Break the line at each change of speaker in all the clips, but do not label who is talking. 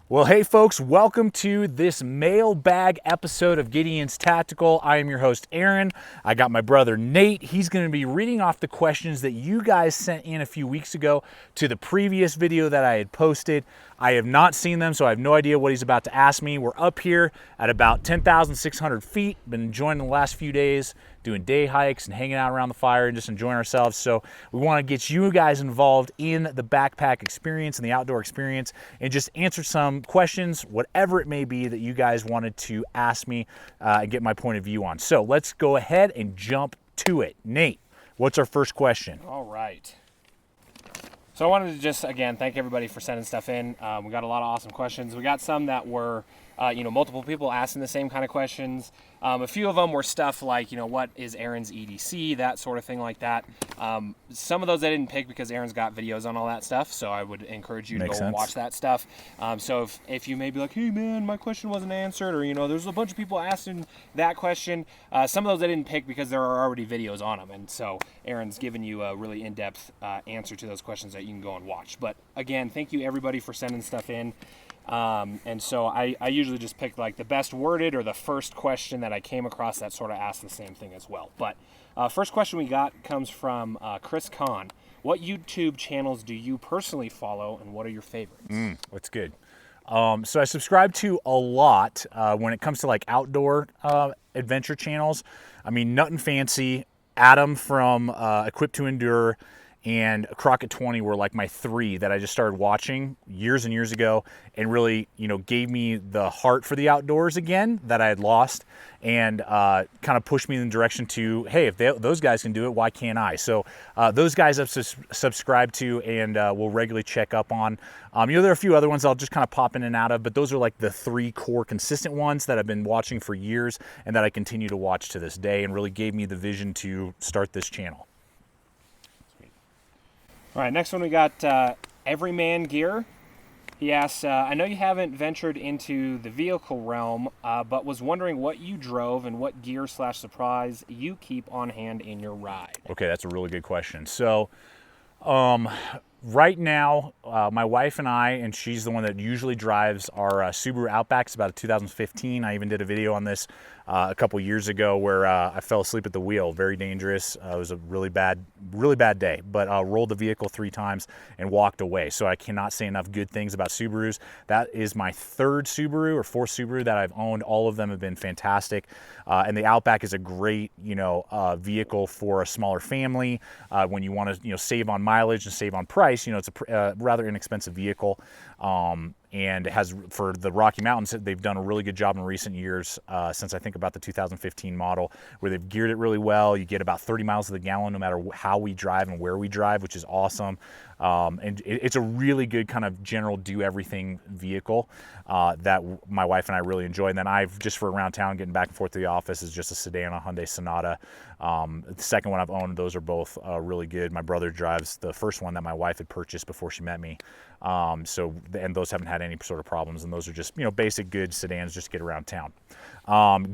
Well, hey folks, welcome to this mailbag episode of Gideon's Tactical. I am your host, Aaron. I got my brother, Nate. He's going to be reading off the questions that you guys sent in a few weeks ago to the previous video that I had posted. I have not seen them, so I have no idea what he's about to ask me. We're up here at about 10,600 feet. Been enjoying the last few days, doing day hikes and hanging out around the fire and just enjoying ourselves. So we want to get you guys involved in the backpack experience and the outdoor experience and just answer some questions, whatever it may be that you guys wanted to ask me and get my point of view on. So let's go ahead and jump to it. Nate, what's our first question?
All right. So I wanted to just, again, thank everybody for sending stuff in. We got a lot of awesome questions. We got some that were, multiple people asking the same kind of questions. A few of them were stuff like, what is Aaron's EDC, that sort of thing like that. Some of those I didn't pick because Aaron's got videos on all that stuff, so I would encourage you to go and watch that stuff. So if you may be like, hey man, my question wasn't answered, or there's a bunch of people asking that question, some of those I didn't pick because there are already videos on them, and so Aaron's given you a really in-depth answer to those questions that you can go and watch. But again, thank you everybody for sending stuff in. And so I usually just pick like the best worded or the first question that I came across that sort of asked the same thing as well. But first question we got comes from Chris Kahn. What YouTube channels do you personally follow, and what are your favorites?
That's good. So I subscribe to a lot when it comes to like outdoor adventure channels. I mean, Nothing Fancy, Adam from Equipped to Endure, and Crockett 20 were like my three that I just started watching years and years ago and really, gave me the heart for the outdoors again that I had lost and kind of pushed me in the direction to, hey, if those guys can do it, why can't I? So those guys I've subscribed to and will regularly check up on. There are a few other ones I'll just kind of pop in and out of, but those are like the three core consistent ones that I've been watching for years and that I continue to watch to this day and really gave me the vision to start this channel.
All right, next one we got Everyman Gear. He asks, I know you haven't ventured into the vehicle realm, but was wondering what you drove and what gear / supplies you keep on hand in your ride.
Okay, that's a really good question. So right now, my wife and I, and she's the one that usually drives our Subaru Outback. It's about a 2015. I even did a video on this a couple years ago where I fell asleep at the wheel. Very dangerous. It was a really bad day, but rolled the vehicle 3 times and walked away. So I cannot say enough good things about Subarus. That is my 3rd Subaru or 4th Subaru that I've owned. All of them have been fantastic. And the Outback is a great, vehicle for a smaller family. When you want to, save on mileage and save on price, it's a rather inexpensive vehicle. And it has, for the Rocky Mountains, they've done a really good job in recent years, since I think about the 2015 model, where they've geared it really well. You get about 30 miles to the gallon no matter how we drive and where we drive, which is awesome. And it's a really good kind of general do-everything vehicle that my wife and I really enjoy. And then I've, just for around town, getting back and forth to the office, is just a sedan, a Hyundai Sonata. The second one I've owned, those are both really good. My brother drives the first one that my wife had purchased before she met me. And those haven't had any sort of problems, and those are just, basic good sedans just to get around town.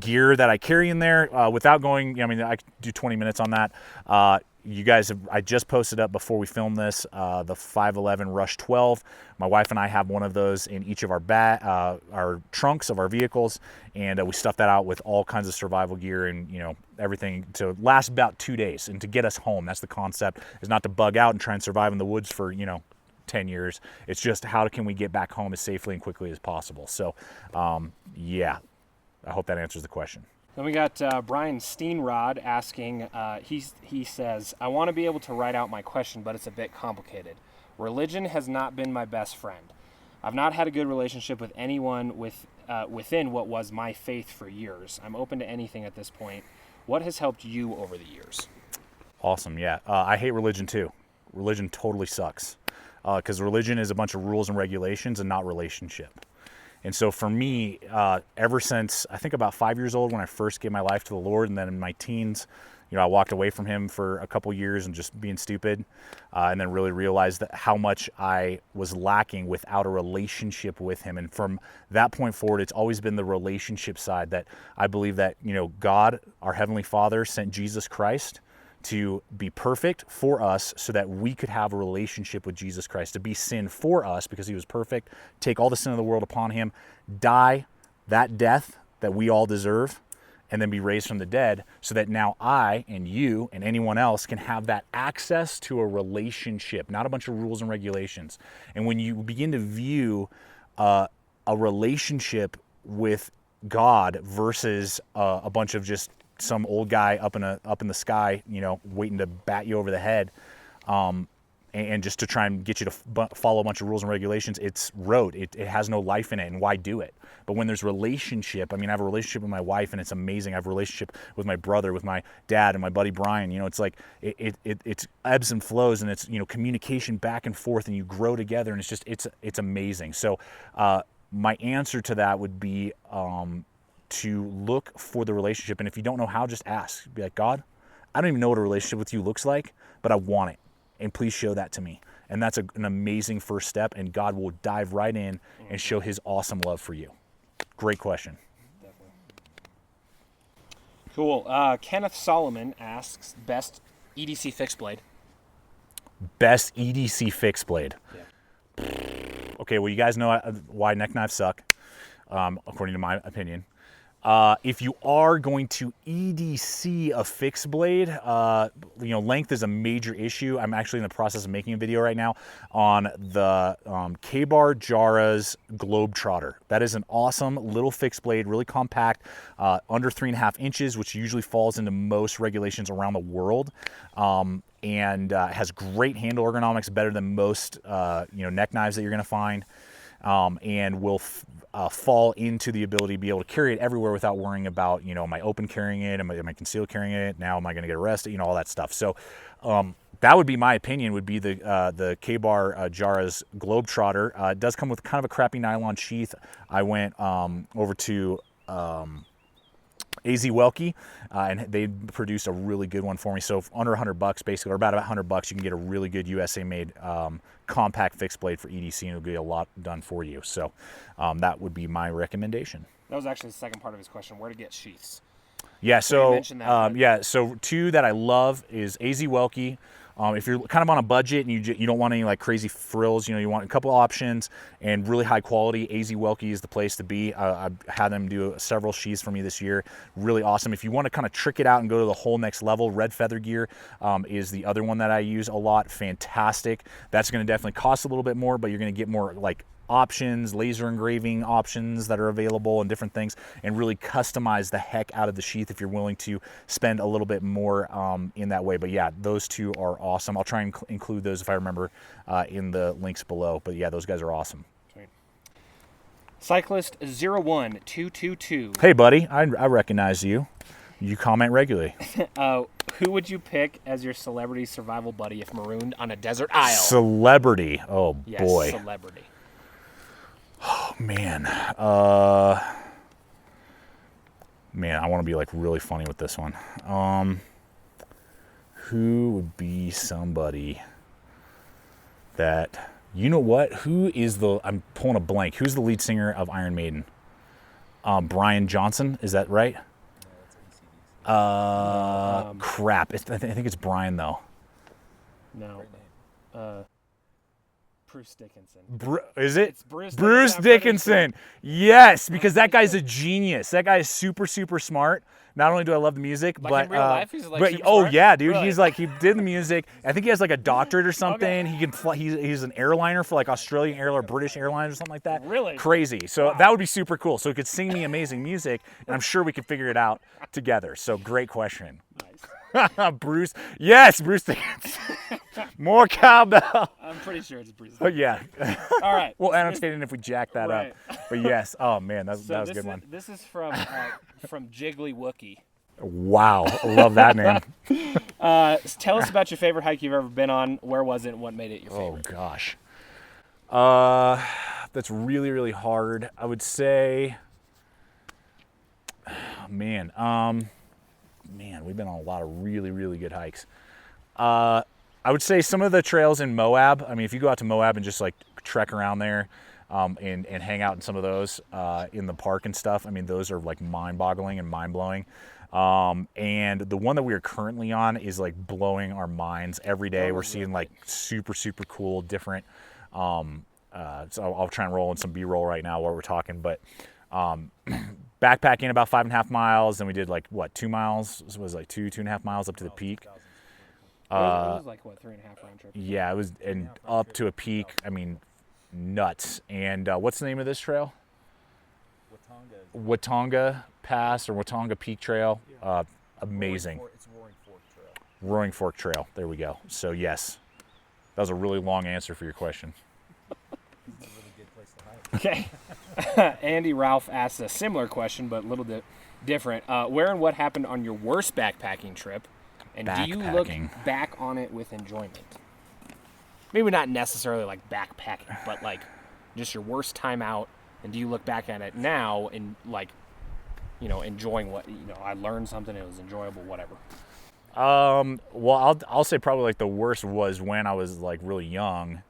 Gear that I carry in there, without going, I could do 20 minutes on that. You guys I just posted up before we filmed this, the 511 Rush 12. My wife and I have one of those in each of our trunks of our vehicles, and we stuff that out with all kinds of survival gear and, everything to last about 2 days and to get us home. That's the concept, is not to bug out and try and survive in the woods for, 10 years. It's just how can we get back home as safely and quickly as possible. So, yeah, I hope that answers the question.
Then we got Brian Steenrod asking, he says, I want to be able to write out my question, but it's a bit complicated. Religion has not been my best friend. I've not had a good relationship with anyone within what was my faith for years. I'm open to anything at this point. What has helped you over the years?
Awesome, yeah. I hate religion too. Religion totally sucks. Because religion is a bunch of rules and regulations and not relationship. And so for me, ever since I think about 5 years old when I first gave my life to the Lord, and then in my teens, I walked away from him for a couple years and just being stupid, and then really realized that how much I was lacking without a relationship with him. And from that point forward, it's always been the relationship side that I believe that, God, our Heavenly Father, sent Jesus Christ to be perfect for us so that we could have a relationship with Jesus Christ, to be sin for us because he was perfect, take all the sin of the world upon him, die that death that we all deserve, and then be raised from the dead so that now I and you and anyone else can have that access to a relationship, not a bunch of rules and regulations. And when you begin to view a relationship with God versus a bunch of just some old guy up in the sky, you know, waiting to bat you over the head, and just to try and get you to follow a bunch of rules and regulations, it's rote. It has no life in it, and why do it? But when there's relationship, I mean, I have a relationship with my wife, and it's amazing. I have a relationship with my brother, with my dad, and my buddy Brian. You know, it's like it's ebbs and flows, and it's, you know, communication back and forth, and you grow together, and it's amazing. So my answer to that would be to look for the relationship, and if you don't know how, just ask. Be like, God, I don't even know what a relationship with you looks like, but I want it, and please show that to me. And that's an amazing first step, and God will dive right in and show his awesome love for you. Great question.
Definitely. Cool. Kenneth Solomon asks, best EDC fixed blade.
Best EDC fixed blade.
Yeah.
Okay, well, you guys know why neck knives suck, according to my opinion. If you are going to EDC a fixed blade, you know, length is a major issue. I'm actually in the process of making a video right now on the Ka-Bar Jara's Globetrotter. That is an awesome little fixed blade, really compact, under 3.5 inches, which usually falls into most regulations around the world. And has great handle ergonomics, better than most you know, neck knives that you're going to find, and will fall into the ability to be able to carry it everywhere without worrying about, you know, am I open carrying it, am I concealed carrying it, now am I going to get arrested, you know, all that stuff. So that would be my opinion, would be the Ka-Bar Jara's Globetrotter. It does come with kind of a crappy nylon sheath. I went over to AZ Welke, and they produced a really good one for me. So under $100 basically, or about $100, you can get a really good USA made compact fixed blade for EDC, and it'll get a lot done for you. So that would be my recommendation.
That was actually the second part of his question, where to get sheaths.
Yeah,
so
yeah, so two that I love is AZ Welke. If you're kind of on a budget and you don't want any like crazy frills, you know, you want a couple options and really high quality, AZ Welke is the place to be. I've had them do several sheaths for me this year. Really awesome. If you want to kind of trick it out and go to the whole next level, Red Feather Gear is the other one that I use a lot. Fantastic. That's going to definitely cost a little bit more, but you're going to get more like options, laser engraving options that are available and different things, and really customize the heck out of the sheath if you're willing to spend a little bit more in that way. But yeah, those two are awesome. I'll try and include those if I remember in the links below. But yeah, those guys are awesome.
Sweet. Cyclist 01222.
Hey buddy, I recognize you. You comment regularly.
Who would you pick as your celebrity survival buddy if marooned on a desert isle?
Celebrity. Oh
yes,
boy.
Celebrity.
Oh, man. Man, I want to be like really funny with this one. Who would be somebody that, you know what? Who is I'm pulling a blank. Who's the lead singer of Iron Maiden? Brian Johnson, is that right? Crap. I think it's Brian though.
No. Bruce Dickinson.
Is it?
It's Bruce
Dickinson. Yes, because that guy's a genius. That guy is super, super smart. Not only do I love the music,
like
but
in real life, he's like super smart?
Yeah, dude.
Really?
He's like, he did the music. I think he has like a doctorate or something.
Okay.
He can fly. He's an airliner for like Australian Air or British Airlines or something like that.
Really?
Crazy. So
wow.
That would be super cool. So he could sing me amazing music, and I'm sure we could figure it out together. So great question.
Nice.
Bruce. Yes, Bruce Dickinson. More cowbell.
I'm pretty sure it's Bruce.
Oh yeah.
All right.
We'll annotate it if we jack that up. But yes. Oh man, that was a good one.
This is from Jiggly Wookie.
Wow, I love that name.
Tell us about your favorite hike you've ever been on. Where was it and what made it your favorite?
Oh gosh. That's really, really hard. I would say, man, we've been on a lot of really, really good hikes. I would say some of the trails in Moab. I mean, if you go out to Moab and just like trek around there, and hang out in some of those in the park and stuff, I mean, those are like mind-boggling and mind-blowing. And the one that we are currently on is like blowing our minds every day. We're seeing like super cool, different. So I'll try and roll in some B-roll right now while we're talking, but backpacking about 5.5 miles, and we did like what, 2 miles? It was like 2.5 miles up to the peak.
It was like what, 3.5 round trip?
Yeah, it was, and up to a peak. I mean, nuts. And what's the name of this trail? Watonga Pass or Watonga Peak Trail. Amazing.
It's Roaring Fork Trail.
Roaring Fork Trail. There we go. So yes, that was a really long answer for your question.
It's a really good place to hike.
Okay. Andy Ralph asked a similar question, but a little bit different. Where and what happened on your worst backpacking trip? And do you look back on it with enjoyment? Maybe not necessarily like backpacking, but like just your worst time out. And do you look back at it now and like, you know, enjoying what, you know, I learned something, it was enjoyable, whatever?
Well, I'll say probably like the worst was when I was like really young,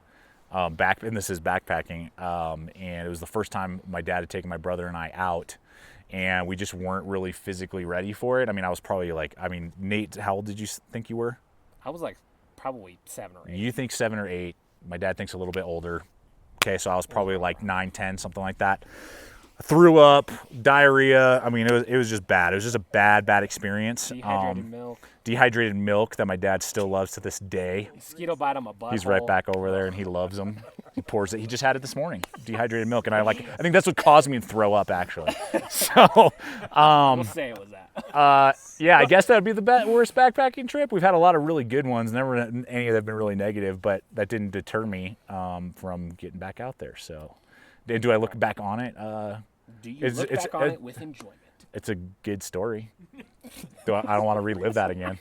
and this is backpacking, and it was the first time my dad had taken my brother and I out, and we just weren't really physically ready for it. I mean, I was probably like, Nate, how old did you think you were?
I was like probably 7 or 8.
You think 7 or 8. My dad thinks a little bit older. Okay, so I was probably like 9, 10, something like that. I threw up, diarrhea. I mean, it was just bad. It was just a bad experience. Dehydrated milk that my dad still loves to this day.
Mosquito bite on my butt.
He's right back over there, and he loves them. He pours it. He just had it this morning. Dehydrated milk, and I think that's what caused me to throw up, actually. So,
we'll say it was that.
yeah, I guess that would be the worst backpacking trip. We've had a lot of really good ones. Never any of them have been really negative, but that didn't deter me from getting back out there. So, do I look back on it?
Do you look back on it with enjoyment?
It's a good story. I don't want to relive that again.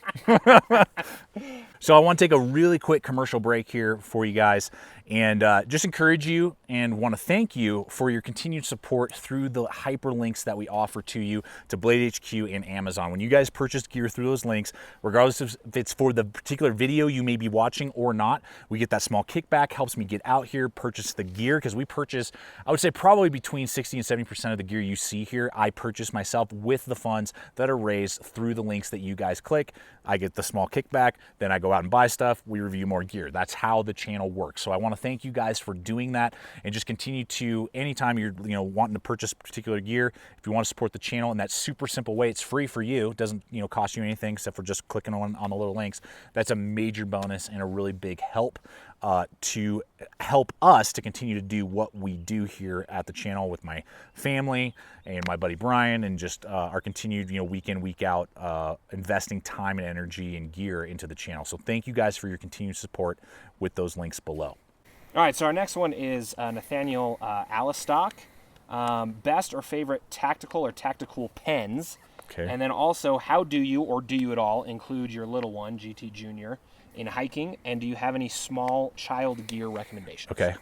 So I want to take a really quick commercial break here for you guys, and just encourage you and want to thank you for your continued support through the hyperlinks that we offer to you to Blade HQ and Amazon. When you guys purchase gear through those links, regardless if it's for the particular video you may be watching or not, we get that small kickback, helps me get out here, purchase the gear, because we purchase, I would say probably between 60 and 70% of the gear you see here, I purchase myself with the funds that are raised through the links that you guys click. I get the small kickback, then I go out and buy stuff, we review more gear. That's how the channel works. So I want to thank you guys for doing that, and just continue to, anytime you're wanting to purchase particular gear, if you want to support the channel in that super simple way, it's free for you. It doesn't cost you anything except for just clicking on the little links. That's a major bonus and a really big help to help us to continue to do what we do here at the channel with my family and my buddy Brian, and just our continued week in, week out investing time and energy and gear into the channel. So thank you guys for your continued support with those links below.
All right, so our next one is Nathaniel Alistock. Best or favorite tactical or tactical pens.
Okay.
And then also, how do you, or do you at all, include your little one, GT Junior, in hiking? And do you have any small child gear recommendations?
Okay.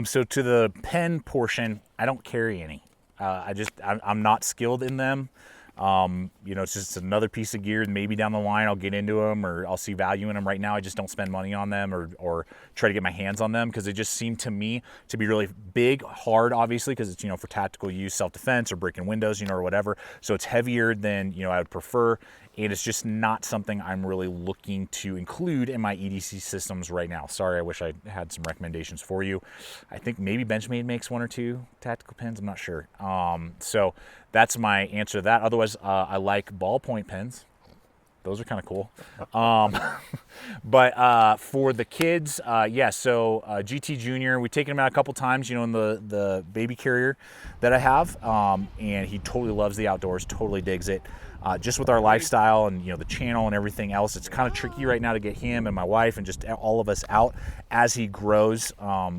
So to the pen portion, I don't carry any. I'm not skilled in them. It's just another piece of gear. Maybe down the line I'll get into them, or I'll see value in them. Right now I just don't spend money on them or try to get my hands on them, because they just seem to me to be really big, hard, obviously, because it's for tactical use, self-defense or breaking windows, or whatever. So it's heavier than I would prefer, and it's just not something I'm really looking to include in my EDC systems right now. Sorry, I wish I had some recommendations for you. I think maybe Benchmade makes 1 or 2 tactical pens. I'm not sure. So that's my answer to that. Otherwise, I like ballpoint pens. Those are kind of cool. But for the kids, so GT Junior, we've taken him out a couple times, in the baby carrier that I have, and he totally loves the outdoors, totally digs it. Just with our lifestyle and the channel and everything else, it's kind of tricky right now to get him and my wife and just all of us out. As he grows,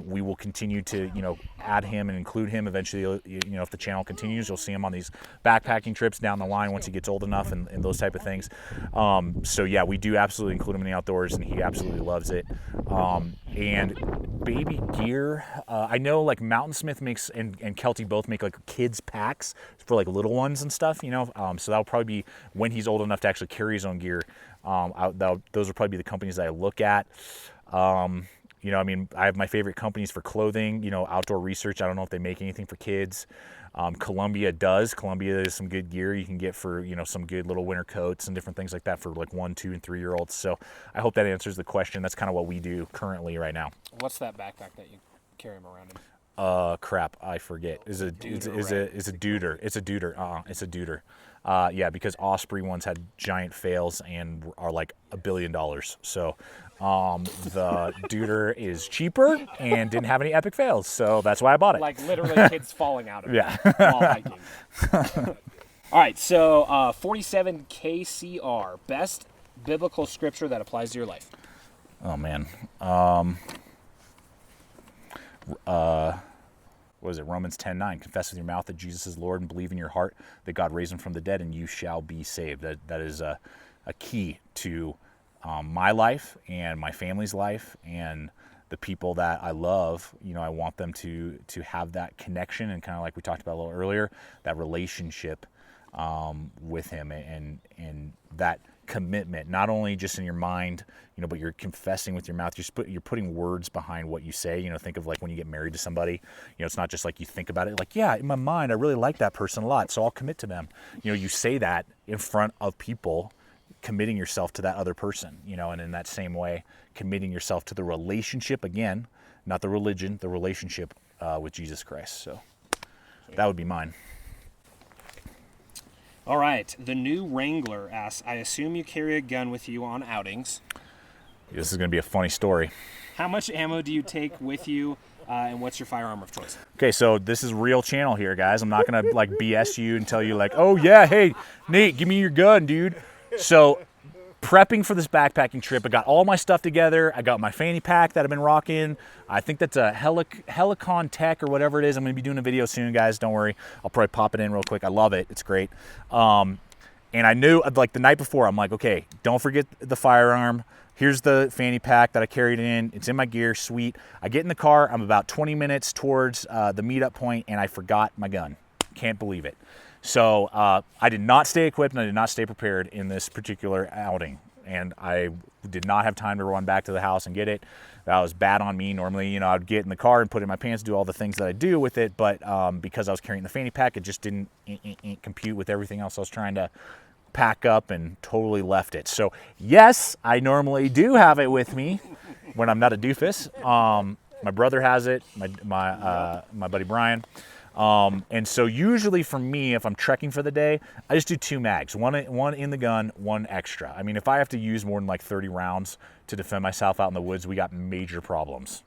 we will continue to add him and include him. Eventually, if the channel continues, you'll see him on these backpacking trips down the line once he gets old enough and those type of things. So yeah, we do absolutely include him in the outdoors, and he absolutely loves it. And baby gear, I know like Mountain Smith makes and KELTY both make like kids packs for like little ones and stuff, so that'll probably be when he's old enough to actually carry his own gear. Those will probably be the companies that I look at. You know, I mean, I have my favorite companies for clothing, you know, Outdoor Research. I don't know if they make anything for kids. Columbia does. Columbia is some good gear you can get for, you know, some good little winter coats and different things like that for like 1, 2, and 3-year-olds. So I hope that answers the question. That's kind of what we do currently right now.
What's that backpack that you carry him around in?
Crap, I forget. Is a deuter. It's a deuter. It's a deuter. Yeah, because Osprey ones had giant fails and are like $1 billion. So the deuter is cheaper and didn't have any epic fails. So that's why I bought it.
Like literally kids falling out of it
Yeah.
while hiking. All right, so 47 KCR, best biblical scripture that applies to your life.
Oh man. What is it? Romans 10:9. Confess with your mouth that Jesus is Lord and believe in your heart that God raised him from the dead and you shall be saved. That is a key to my life and my family's life and the people that I love. You know, I want them to have that connection and kind of like we talked about a little earlier, that relationship with him and that commitment, not only just in your mind, you know, but you're confessing with your mouth. You're putting words behind what you say. You know, think of like when you get married to somebody. You know, it's not just like you think about it. Like, yeah, in my mind, I really like that person a lot, so I'll commit to them. You know, you say that in front of people, committing yourself to that other person. You know, and in that same way, committing yourself to the relationship again, not the religion, the relationship with Jesus Christ. So that would be mine.
All right. The new Wrangler asks, I assume you carry a gun with you on outings.
This is going to be a funny story.
How much ammo do you take with you, and what's your firearm of choice?
Okay, so this is real channel here, guys. I'm not going to like BS you and tell you like, oh yeah, hey, Nate, give me your gun, dude. So prepping for this backpacking trip, I got all my stuff together. I got my fanny pack that I've been rocking. I think that's a Helicon Tech or whatever it is. I'm going to be doing a video soon, guys. Don't worry. I'll probably pop it in real quick. I love it. It's great. And I knew, like the night before, I'm like, okay, don't forget the firearm. Here's the fanny pack that I carried in. It's in my gear. Sweet. I get in the car. I'm about 20 minutes towards the meetup point, and I forgot my gun. Can't believe it. So I did not stay equipped and I did not stay prepared in this particular outing. And I did not have time to run back to the house and get it. That was bad on me. Normally, you know, I'd get in the car and put it in my pants, do all the things that I do with it. But because I was carrying the fanny pack, it just didn't compute with everything else I was trying to pack up and totally left it. So yes, I normally do have it with me when I'm not a doofus. My brother has it, my buddy Brian. And so usually for me, if I'm trekking for the day, I just do 2 mags, one in the gun, 1 extra. I mean, if I have to use more than like 30 rounds to defend myself out in the woods, we got major problems.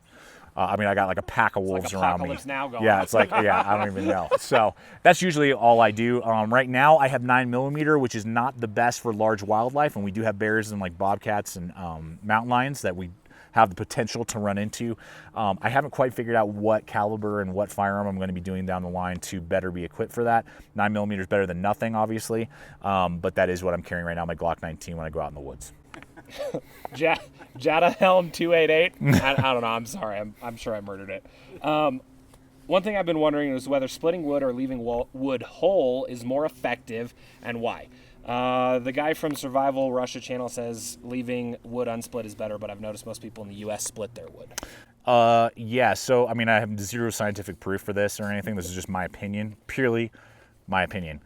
I mean, I got like a pack of wolves around me.
Now going
Yeah, it's like, yeah, I don't even know. So that's usually all I do. Right now I have 9mm, which is not the best for large wildlife. And we do have bears and like bobcats and mountain lions that we have the potential to run into. I haven't quite figured out what caliber and what firearm I'm going to be doing down the line to better be equipped for that. 9mm is better than nothing, obviously, but that is what I'm carrying right now, my Glock 19 when I go out in the woods.
Jada Helm 288. I don't know. I'm sorry. I'm sure I murdered it. One thing I've been wondering is whether splitting wood or leaving wood whole is more effective and why. The guy from Survival Russia channel says leaving wood unsplit is better, but I've noticed most people in the U.S. split their wood.
Yeah, so I mean, I have zero scientific proof for this or anything. This is just my opinion, purely my opinion.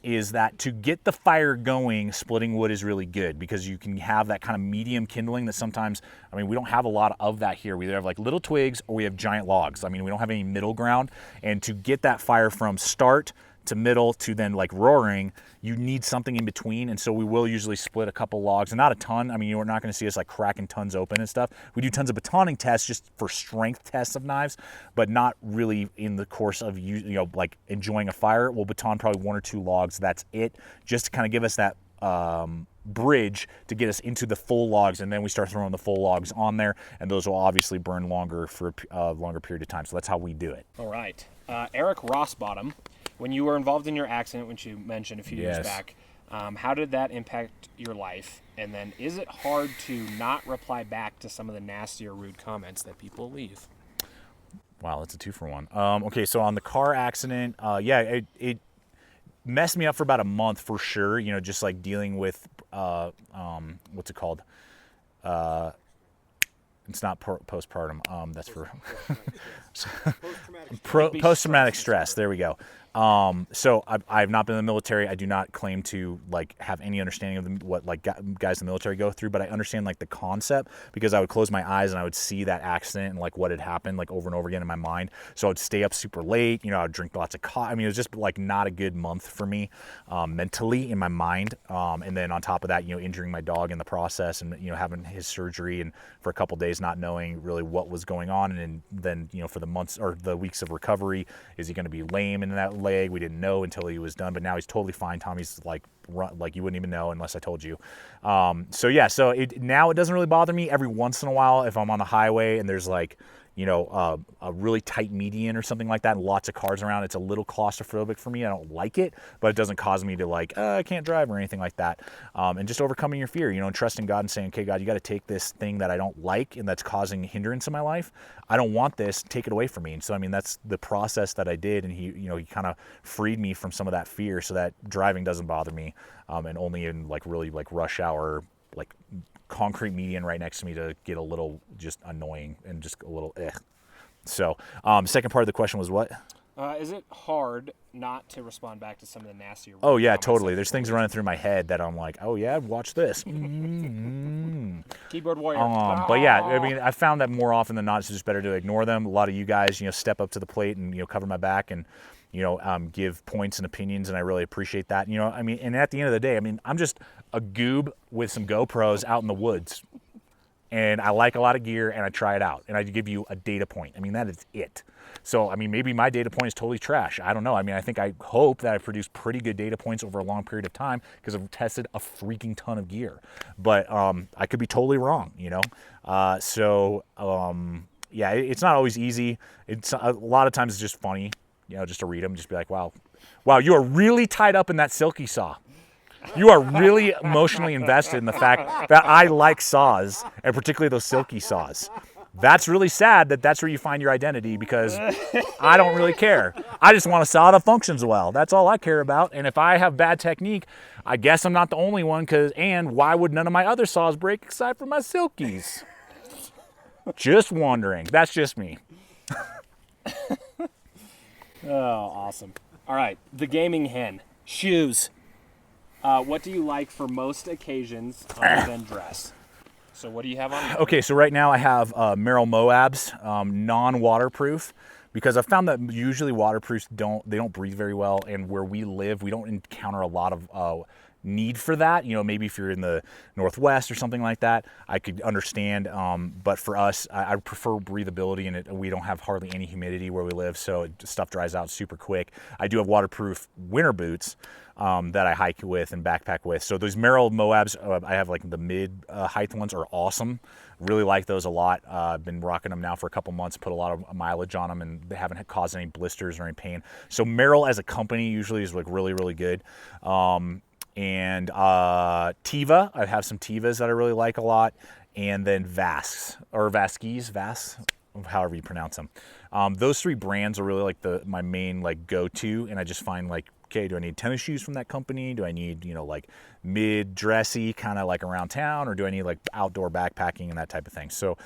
Is that to get the fire going, splitting wood is really good because you can have that kind of medium kindling that sometimes, I mean, we don't have a lot of that here. We either have like little twigs or we have giant logs. I mean, we don't have any middle ground. And to get that fire from start to middle to then like roaring, you need something in between. And so we will usually split a couple logs and not a ton. I mean, you're not going to see us like cracking tons open and stuff. We do tons of batoning tests just for strength tests of knives, but not really in the course of, you know, like enjoying a fire. We'll baton probably 1 or 2 logs. That's it. Just to kind of give us that bridge to get us into the full logs, and then we start throwing the full logs on there, and those will obviously burn longer for a longer period of time. So that's how we do it.
All right. Eric Rossbottom, when you were involved in your accident, which you mentioned a few years back, how did that impact your life? And then is it hard to not reply back to some of the nasty or rude comments that people leave?
Wow, that's a 2-for-1. Okay, so on the car accident, yeah, it messed me up for about a month for sure. You know, just like dealing with, what's it called? It's not postpartum. That's for
Post-traumatic
post-traumatic stress. There we go. So I've not been in the military. I do not claim to like have any understanding of what like guys in the military go through, but I understand like the concept because I would close my eyes and I would see that accident and like what had happened like over and over again in my mind. So I would stay up super late. You know, I would drink lots of coffee. I mean, it was just like not a good month for me mentally in my mind. And then on top of that, you know, injuring my dog in the process and, you know, having his surgery and for a couple days not knowing really what was going on. And then, you know, for the months or the weeks of recovery, is he going to be lame in that leg? We didn't know until he was done, but now he's totally fine. Tommy's like you wouldn't even know unless I told you. So yeah, so now it doesn't really bother me. Every once in a while, if I'm on the highway and there's like, you know, a really tight median or something like that and lots of cars around, it's a little claustrophobic for me. I don't like it, but it doesn't cause me to like, I can't drive or anything like that. And just overcoming your fear, you know, and trusting God and saying, okay, God, you got to take this thing that I don't like and that's causing hindrance in my life. I don't want this, take it away from me. And so, I mean, that's the process that I did. And he, you know, he kind of freed me from some of that fear so that driving doesn't bother me. And only in like really like rush hour, like concrete median right next to me to get a little just annoying and just a little So second part of the question was what?
Is it hard not to respond back to some of the nastier?
Oh yeah, totally. There's things running through my head that I'm like, oh yeah, watch this.
Keyboard warrior.
But yeah, I mean, I found that more often than not, it's just better to ignore them. A lot of you guys, you know, step up to the plate and, you know, cover my back and, you know, give points and opinions, and I really appreciate that. You know, I mean, and at the end of the day, I mean, I'm just a goob with some GoPros out in the woods, and I like a lot of gear, and I try it out, and I give you a data point. I mean, that is it. So, I mean, maybe my data point is totally trash. I don't know. I mean, I hope that I produce pretty good data points over a long period of time because I've tested a freaking ton of gear. But I could be totally wrong, you know? Yeah, it's not always easy. It's a lot of times it's just funny, you know, just to read them, just be like, wow, you are really tied up in that silky saw. You are really emotionally invested in the fact that I like saws, and particularly those silky saws. That's really sad that that's where you find your identity, because I don't really care. I just want a saw that functions well. That's all I care about. And if I have bad technique, I guess I'm not the only one, and why would none of my other saws break aside from my silkies? Just wondering. That's just me.
Oh, awesome. All right, the gaming hen. Shoes. What do you like for most occasions other than dress? So what do you have on?
Okay, so right now I have Merrell Moabs, non-waterproof, because I found that usually waterproofs don't breathe very well, and where we live, we don't encounter a lot of need for that. You know, maybe if you're in the Northwest or something like that, I could understand. But for us, I prefer breathability, and we don't have hardly any humidity where we live, so stuff dries out super quick. I do have waterproof winter boots that I hike with and backpack with. So those Merrell Moabs, I have like the mid height ones, are awesome. Really like those a lot. I've been rocking them now for a couple months, put a lot of mileage on them, and they haven't caused any blisters or any pain. So Merrell as a company usually is like really, really good. And Tiva, I have some Tivas that I really like a lot. And then Vasks, however you pronounce them. Those three brands are really like my main like go-to, and I just find like, okay, do I need tennis shoes from that company? Do I need, you know, like mid-dressy kind of like around town, or do I need like outdoor backpacking and that type of thing? So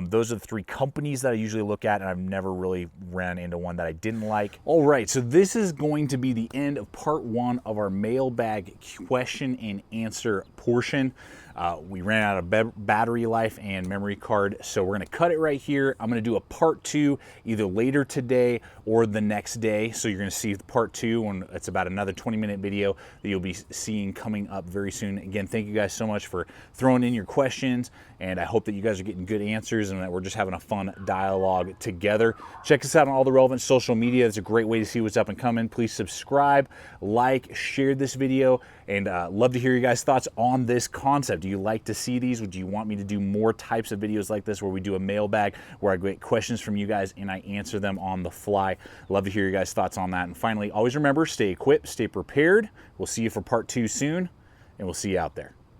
those are the three companies that I usually look at, and I've never really ran into one that I didn't like. All right, so this is going to be the end of part one of our mailbag question and answer portion. We ran out of battery life and memory card, so we're gonna cut it right here. I'm gonna do a part two either later today or the next day. So you're gonna see the part two when it's about another 20-minute video that you'll be seeing coming up very soon. Again, thank you guys so much for throwing in your questions, and I hope that you guys are getting good answers and that we're just having a fun dialogue together. Check us out on all the relevant social media. It's a great way to see what's up and coming. Please subscribe, like, share this video, and love to hear your guys' thoughts on this concept. Do you like to see these? Would you want me to do more types of videos like this where we do a mailbag, where I get questions from you guys and I answer them on the fly? Love to hear your guys' thoughts on that. And finally, always remember, stay equipped, stay prepared. We'll see you for part two soon, and we'll see you out there.